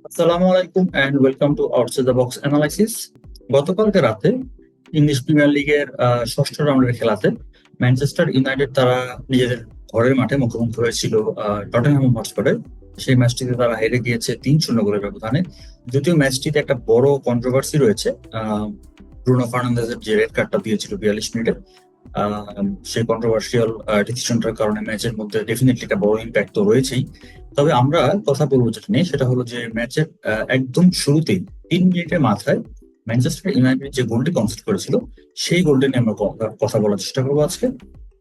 আসসালামু আলাইকুম and welcome to outside the box analysis. গতকালকে রাতে ইংলিশ প্রিমিয়ার লিগের ষষ্ঠ রাউন্ডের খেলাতে ম্যানচেস্টার ইউনাইটেড তারা নিজেদের ঘরের মাঠে মুখোমুখি হয়েছিল টটেনহ্যাম হটস্পারের। সেই ম্যাচটিতে তারা হেরে গিয়েছে 3-0 গোলের ব্যবধানে। যদিও ম্যাচটিতে একটা বড় কন্ট্রোভার্সি রয়েছে, ব্রুনো ফার্নান্দেজের যে রেড কার্ডটা দিয়েছিল 42 মিনিটে, সেই কন্ট্রোভার্সিয়াল ডিসিশনটার কারণে ম্যাচের মধ্যে ডেফিনেটলি একটা বড় ইম্প্যাক্ট তো রয়েছেই। তবে আমরা কথা বলবো যেটা নিয়ে, সেটা হলো যে ম্যাচের একদম শুরুতেই 3 মিনিটের মাথায় ম্যানচেস্টার ইউনাইটেড যে গোলটি কনসিড করেছিল, সেই গোলটা নিয়ে আমরা কথা বলার চেষ্টা করবো আজকে।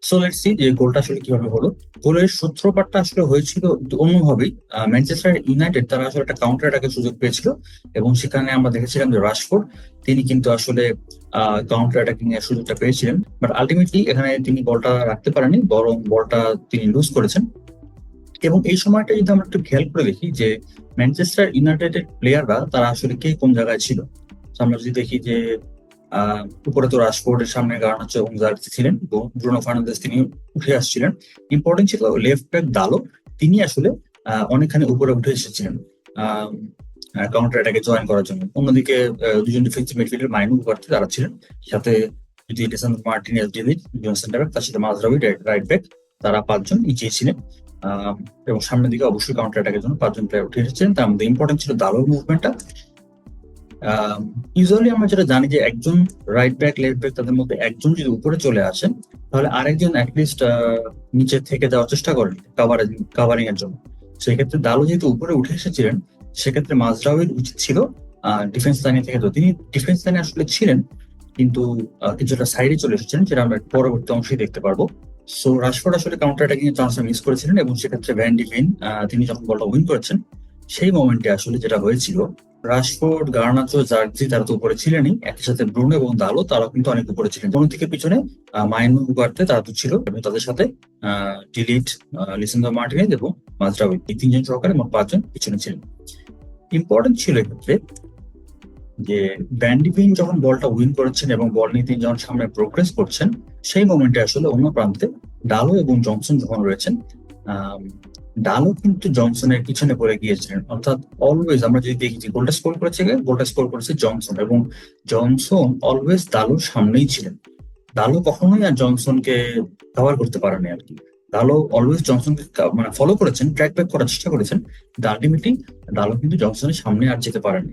সো লেটস সি যে গোলটা আসলে কিভাবে হলো। গোলের সূত্রপাতটা আসলে হয়েছিল অন্যভাবেই। ম্যানচেস্টার ইউনাইটেড তারা আসলে একটা কাউন্টার অ্যাটাকের সুযোগ পেয়েছিল, এবং সেখানে আমরা দেখেছিলাম যে রাশফোর্ড তিনি কিন্তু আসলে কাউন্টার অ্যাটাকিং এর সুযোগটা পেয়েছিলেন, বাট আলটিমেটলি এখানে তিনি বলটা রাখতে পারেননি, বরং বলটা তিনি লুজ করেছেন। এবং এই সময়টা যদি আমরা একটু খেয়াল করে দেখি যে ম্যানচেস্টার ইউনাইটেডের প্লেয়াররা তারা আসলে কে কোন জায়গায় ছিল। আমরা যদি দেখি যে উপরে তো রাশফোর্ডের সামনে গার্নাচো এবং জার্জি ছিলেন, এবং ব্রুনো ফার্নান্দেজ তিনি উঠে আসছিলেন। ইম্পর্টেন্ট ছিল লেফট ব্যাক দালো, তিনি আসলে অনেকখানি উপরে উঠে এসেছিলেন কাউন্টার অ্যাটাকে জয়েন করার জন্য। অন্যদিকে দুজন ডিফেন্সিভ মিডফিল্ডার মাইনু উপার্থে তারা ছিলেন, সাথে যদি লিসান্দ্রো মার্টিনেজ, ডেভিড জন সেন্টার ব্যাক, তার সাথে মাঝরাবি রাইট ব্যাক, তারা 5 জন নিচে ছিলেন। এবং সামনের দিকে অবশ্যই কাউন্টার অ্যাটাকের জন্য 5 জন প্লেয়ার উঠে এসেছেন। তার মধ্যে ইম্পর্টেন্ট ছিল দালোর মুভমেন্টটা। ইউজুয়ালি আমরা যেটা জানি যে একজন রাইট ব্যাক, লেফট ব্যাক, তাদের মধ্যে একজন যদি উপরে চলে আসেন, তাহলে আরেকজন অ্যাটলিস্ট নিচে থেকে যাওয়ার চেষ্টা করেন কাভারিং এর জন্য। সেক্ষেত্রে দালো যেহেতু উপরে উঠে এসেছিলেন, সেক্ষেত্রে মাজরাউইর উচিত ছিল ডিফেন্স লাইনে থেকে, তো তিনি ডিফেন্স লাইনে আসলে ছিলেন, কিন্তু কিছুটা সাইডে চলে এসেছিলেন, যেটা আমরা পরবর্তী অংশে দেখতে পারবো। সো রাশফোর্ড আসলে কাউন্টার অ্যাটাকিং এর চান্সটা মিস করেছিলেন, এবং সেক্ষেত্রে ভ্যান ডিভিন তিনি যখন বলটা উইন করেছেন, সেই মোমেন্টে আসলে যেটা হয়েছিল, রাশফোর্ড, গার্নাচো, জার্জি তারা তো উপরে ছিলেনই, একই সাথে ব্রুনো এবং দালো তারাও কিন্তু অনেক উপরে ছিলেন। কোন থেকে পিছনে মাইনু উগার্তে তারা তো ছিল, এবং তাদের সাথে ডিলিট, লিসেন্দ্রো মার্টিনেজ এবং মাজরাউই, এই 3 জন সহকারে মোট 5 জন পিছনে ছিলেন। ইম্পর্টেন্ট ছিল এক্ষেত্রে যে ভ্যান ডিভিন যখন বলটা উইন করেছেন এবং বল নিয়ে তিনি যখন সামনে প্রোগ্রেস করছেন, সেই মোমেন্টে আসলে অন্য প্রান্তে ডালো এবং জনসন যখন রয়েছেন, ডালো কিন্তু জনসনের পিছনে পড়ে গিয়েছিলেন। অর্থাৎ অলওয়েজ আমরা যদি দেখি যে গোলটা স্কোর করেছে জনসন, এবং জনসন অলওয়েজ ডালোর সামনেই ছিলেন। ডালো কখনোই আর জনসনকে কভার করতে পারেনি আর কি। ডালো অলওয়েজ জনসনকে মানে ফলো করেছেন, ট্র্যাক ব্যাক করার চেষ্টা করেছেন, কিন্তু আলটিমেটলি ডালো কিন্তু জনসনের সামনে আর যেতে পারেনি।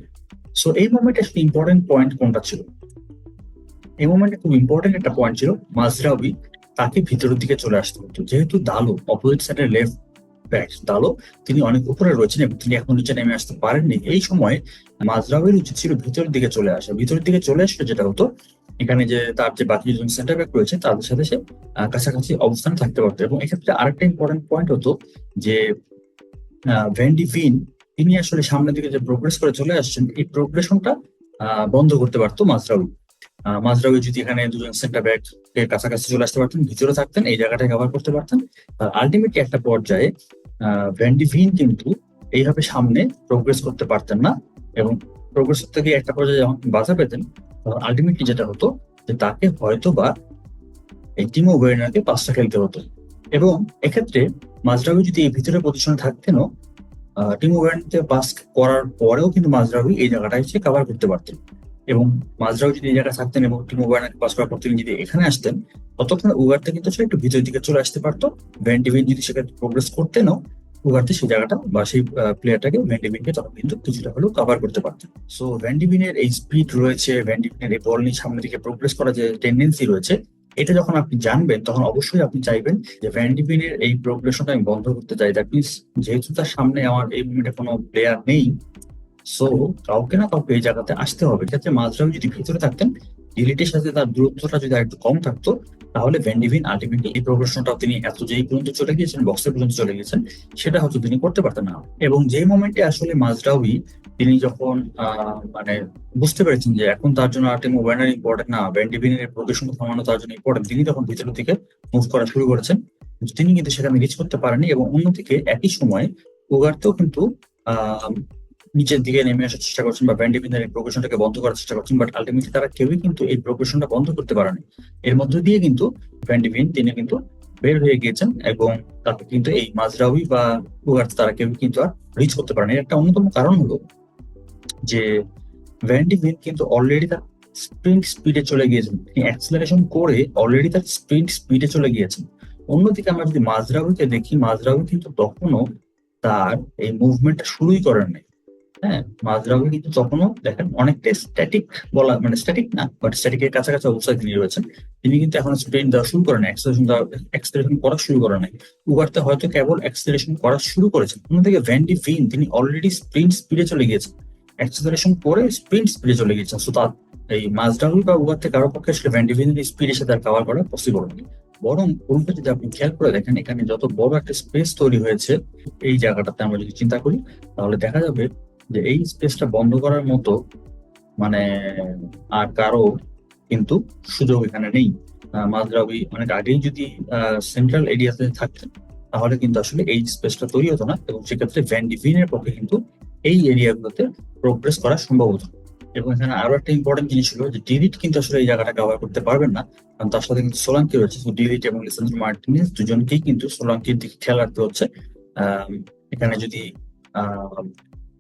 সো এই মোমেন্টে আসলে ইম্পর্টেন্ট পয়েন্ট কোনটা ছিল? এই মোমেন্টে খুব ইম্পর্টেন্ট একটা পয়েন্ট ছিল মাজরাউই তাকে ভিতরের দিকে চলে আসতে হতো, যেহেতু দালো অপোজিট সাইডের লেফট ব্যাক দালো তিনি অনেক উপরে রয়েছেন এবং তিনি এখন নিচে নেমে আসতে পারেননি। এই সময় মাজরাউইর উচিত ছিল ভিতরের দিকে চলে আসা। ভিতরের দিকে চলে আসলে যেটা হতো, এখানে যে তার যে বাকি দুজন সেন্টার ব্যাক রয়েছে তাদের সাথে সে কাছাকাছি অবস্থানে থাকতে পারতো। এবং এক্ষেত্রে আরেকটা ইম্পর্টেন্ট পয়েন্ট হতো যে ভ্যান ডিভিন তিনি আসলে সামনের দিকে যে প্রোগ্রেস করে চলে আসছেন, এই প্রোগ্রেশনটা বন্ধ করতে পারতো মাজরাউই। মাজরাউই যদি এখানে দুজন সেন্টার ব্যাক এর কাছাকাছি চলে আসতে পারতেন, ভিতরে থাকতেন, এই জায়গাটায় কভার করতে পারতেন, আলটিমেটলি একটা পর্যায়ে ভ্যান ডিভিন কিন্তু এইভাবে সামনে প্রোগ্রেস করতে পারতেন না। এবং প্রোগ্রেস করতে গিয়ে একটা পর্যায়ে যখন বাধা পেতেন, তখন আলটিমেটলি যেটা হতো যে তাকে হয়তো বা এই টিমো ওয়ার্নারকে পাসটা খেলতে হতো। এবং এক্ষেত্রে মাজরাউই যদি এই ভিতরে পজিশনে থাকতেনও, টিমো ওয়ার্নারকে পাস করার পরেও কিন্তু মাজরাউই এই জায়গাটায় সে কভার করতে পারতেন। এবং মাজরাউই যদি এই জায়গায় থাকতেন এবং টিমো ওয়ার্নারকে পাস করার পর তিনি যদি এখানে আসতেন, ততক্ষণে উগারতে কিন্তু সে একটু ভিতরের দিকে চলে আসতে পারতো। ভ্যান ডিভিন যদি সেক্ষেত্রে প্রোগ্রেস করতেনও, উগারতে সেই জায়গাটা বা সেই প্লেয়ারটাকে ভ্যান ডিভিনকে তখন কিন্তু কিছুটা হলেও কভার করতে পারতেন। সো ভ্যান ডিভিনের এই স্পিড রয়েছে, ভ্যান ডিভিনের এই বল নিয়ে সামনের দিকে প্রোগ্রেস করার যে টেন্ডেন্সি রয়েছে, এটা যখন আপনি জানবেন তখন অবশ্যই আপনি চাইবেন যে ভ্যান ডিভিনের এই প্রোগ্রেশনটা আমি বন্ধ করতে চাই। দ্যাট মিনস যেহেতু তার সামনে আমার এই মুভমেন্টে কোনো প্লেয়ার নেই, সো কাউকে না কাউকে এই জায়গাতে আসতে হবে। ক্ষেত্রে মাজরাউই যদি ভিতরে থাকতেন, ডিলিটের সাথে তার দূরত্বটা যদি একটু কম থাকতো, তাহলে ভ্যান ডিভিন আলটিমেটলি এই প্রোগ্রেশনটা তিনি এত যেই পর্যন্ত চলে গিয়েছেন, বক্সের পর্যন্ত চলে গেছেন, সেটা হয়তো তিনি করতে পারতেন না। এবং যে মোমেন্টে আসলে মাজরাউই তিনি যখন মানে বুঝতে পেরেছেন যে এখন তার জন্য আর টিমো ওয়ার্নার ইম্পর্টেন্ট না, ভ্যান ডিভিনের প্রোগ্রেশন থামানো তার জন্য ইম্পর্টেন্ট, তিনি তখন ভিতরের দিকে মুভ করা শুরু করেছেন। তিনি কিন্তু সেখানে রিচ করতে পারেননি। এবং অন্যদিকে একই সময় উগারতেও কিন্তু আহ নিচের দিকে নেমে আসার চেষ্টা করছেন বা ভ্যান ডিভিনের এই প্রোগ্রেশনটাকে বন্ধ করার চেষ্টা করছেন, বাট আলটিমেটলি তারা কেউই কিন্তু এই প্রোগ্রেশনটা বন্ধ করতে পারেনি। এর মধ্যে দিয়ে কিন্তু ভ্যান ডিভিন তিনি কিন্তু বের হয়ে গিয়েছেন, এবং তাকে কিন্তু এই মাজরাউই বা উগার্তে তারা কেউ কিন্তু আর রিচ করতে পারেনি। এর একটা অন্যতম কারণ হলো যে ভ্যান ডি ভেন কিন্তু অলরেডি তার স্প্রিন্ট স্পিডে চলে গিয়েছেন, তিনি অ্যাক্সেলারেশন করে অলরেডি তার স্প্রিন্ট স্পিডে চলে গিয়েছেন। অন্যদিকে আমরা যদি মাজরাউইকে দেখি, মাজরাউই কিন্তু তখনও তার এই মুভমেন্টটা শুরুই করেন নাই। হ্যাঁ, মাজরাউই কিন্তু তখনও দেখেন অনেকটা স্ট্যাটিক, বলা মানে স্ট্যাটিক না, বাট স্ট্যাটিকের কাছাকাছি অবস্থায় তিনি রয়েছেন। তিনি কিন্তু এখন স্প্রিন্ট দেওয়া শুরু করেন, অ্যাক্সেলারেশন করা শুরু করা নাই। উগারতে হয়তো কেবল অ্যাক্সেলারেশন করা শুরু করেছেন। অন্যদিকে ভ্যান ডি ভিন তিনি অলরেডি স্প্রিন্ট স্পিডে চলে গিয়েছেন, অ্যাক্সেলারেশন করে স্প্রিন্ট স্পিডে চলে গিয়েছেন। সো তার এই মাজরাউই বা উগারতে কারো পক্ষে আসলে ভ্যান ডি ভিনের স্পিডের সাথে আর কভার করা পসিবল নেই। বরং উল্টো যদি আপনি খেয়াল করে দেখেন, এখানে যত বড় একটা স্পেস তৈরি হয়েছে এই জায়গাটাতে, আমরা যদি চিন্তা করি তাহলে দেখা যাবে যে এই স্পেসটা বন্ধ করার মতো মানে আর কারো কিন্তু সুযোগ এখানে নেই। মাজরাউই অনেক আগেই যদি সেন্ট্রাল এরিয়াতে থাকতেন তাহলে কিন্তু আসলে এই স্পেসটা তৈরি হতো না, এবং সেক্ষেত্রে ভ্যান ডিভিনের পক্ষে কিন্তু এই এরিয়াগুলোতে প্রোগ্রেস করা সম্ভব হতো না। এবং এখানে আরো একটা ইম্পর্টেন্ট জিনিস ছিল যে ডিলিট কিন্তু আসলে এই জায়গাটা কভার করতে পারবেন না, কারণ তার সাথে কিন্তু সোলাঙ্কি রয়েছে। তো ডিলিট এবং লিসান্ড্রো মার্টিনেজ দুজনকেই কিন্তু সোলাঙ্কির দিকে খেয়াল রাখতে হচ্ছে। এখানে যদি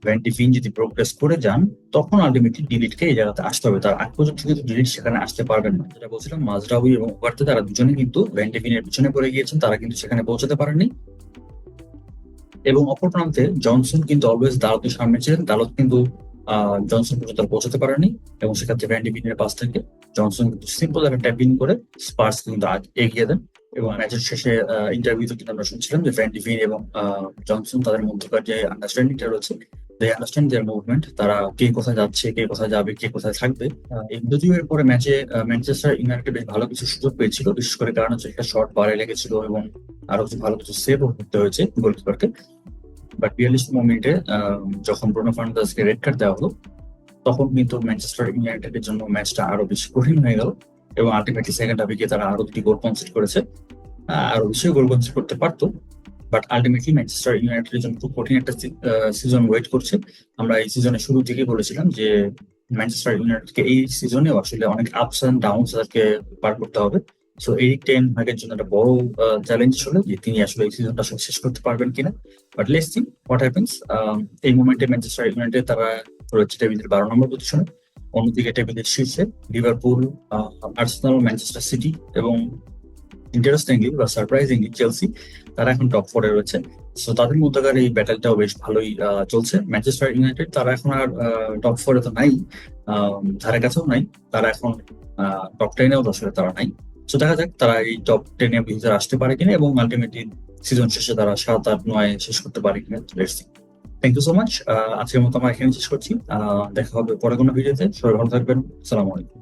ভ্যান ডিভিন যদি প্রোগ্রেস করে যান তখন আলটিমেটলি ডিলিটকে এই জায়গাতে আসতে হবে, তার আগ পর্যন্ত কিন্তু ডিলিট সেখানে আসতে পারবেন না। যেটা বলছিলাম, মাজরাউই এবং উগারতে তারা দুজনে কিন্তু ভ্যান ডিভিনের পিছনে পড়ে গিয়েছেন, তারা কিন্তু সেখানে পৌঁছাতে পারেননি। এবং অপর প্রান্তে জনসন কিন্তু অলওয়েজ দালতের সামনে ছিলেন, দালত কিন্তু জনসন পর্যন্ত আর পৌঁছাতে পারেনি, এবং সেক্ষেত্রে ভ্যান ডিভিনের পাশ থেকে জনসন কিন্তু সিম্পল একটা ট্যাপিং করে স্পার্স কিন্তু এগিয়ে দেন। এবং ম্যাচের শেষে ইন্টারভিউতে কিন্তু আমরা শুনছিলাম যে ভ্যান ডিভিন এবং জনসন তাদের মধ্যকার যে আন্ডারস্ট্যান্ডিংটা রয়েছে, দে আন্ডারস্ট্যান্ড দেয়ার মুভমেন্ট, তারা কে কোথায় যাচ্ছে, কে কোথায় যাবে, কে কোথায় থাকবে। যদিও এর পরে ম্যাচে ম্যানচেস্টার ইউনাইটেড বেশ ভালো কিছু সুযোগ পেয়েছিল, বিশেষ করে কারণ হচ্ছে একটা শর্ট বারে লেগেছিল এবং আরো কিছু ভালো কিছু সেভও করতে হয়েছে গোলকিপারকে। বাট 42 মিনিটে যখন ব্রুনো ফার্নান্দেজকে রেড কার্ড দেওয়া হলো তখন কিন্তু ম্যানচেস্টার ইউনাইটেডের জন্য ম্যাচটা আরো বেশি কঠিন হয়ে গেল, এবং আলটিমেটলি সেকেন্ড হাফে গিয়ে তারা আরো 2টি গোল কনসিড করেছে। আরো বেশি গোল কনসিড করতে পারতো, বাট আলটিমেটলি ম্যানচেস্টার ইউনাইটেডের জন্য খুব কঠিন একটা সিজন ওয়েট করছে। আমরা এই সিজনের শুরু থেকেই বলেছিলাম যে ম্যানচেস্টার ইউনাইটেডকে এই সিজনেও আসলে অনেক আপস এন্ড ডাউনস তাদেরকে পার করতে হবে। সো এরিক টেন হাগের জন্য একটা বড় চ্যালেঞ্জ ছিল যে তিনি আসলে এই সিজনটা শেষ করতে পারবেন কিনা। But let's see what happens. এই মুমেন্টে ম্যানচেস্টার ইউনাইটেড তারা রয়েছে টেবিলের 12 নম্বর পজিশনে, অন্যদিকে টেবিলের শীর্ষে লিভারপুল, আর্সেনাল, ম্যানচেস্টার সিটি এবং ইন্টারেস্টিংলি বা সারপ্রাইজিংলি চেলসি, তারা এখন টপ 4-এ রয়েছে। সো তাদের মধ্যকার এই ব্যাটেলটাও বেশ ভালোই চলছে। ম্যানচেস্টার ইউনাইটেড তারা এখন আর টপ 4-এ তো নাই, ধারে কাছেও নাই, তারা এখন টপ 10-এও আসলে তারা নাই। সো দেখা যাক তারা এই টপ 10-এর ভিতরে আসতে পারে কিনা, এবং আলটিমেটলি সিজন শেষে তারা 7, 8, 9 শেষ করতে পারে কিনা। Let's see. Thank you so much. আজকের মতো আমরা এখানে শেষ করছি। দেখা হবে পরে কোনো ভিডিওতে। সবাই ভালো থাকবেন। আসসালামু আলাইকুম।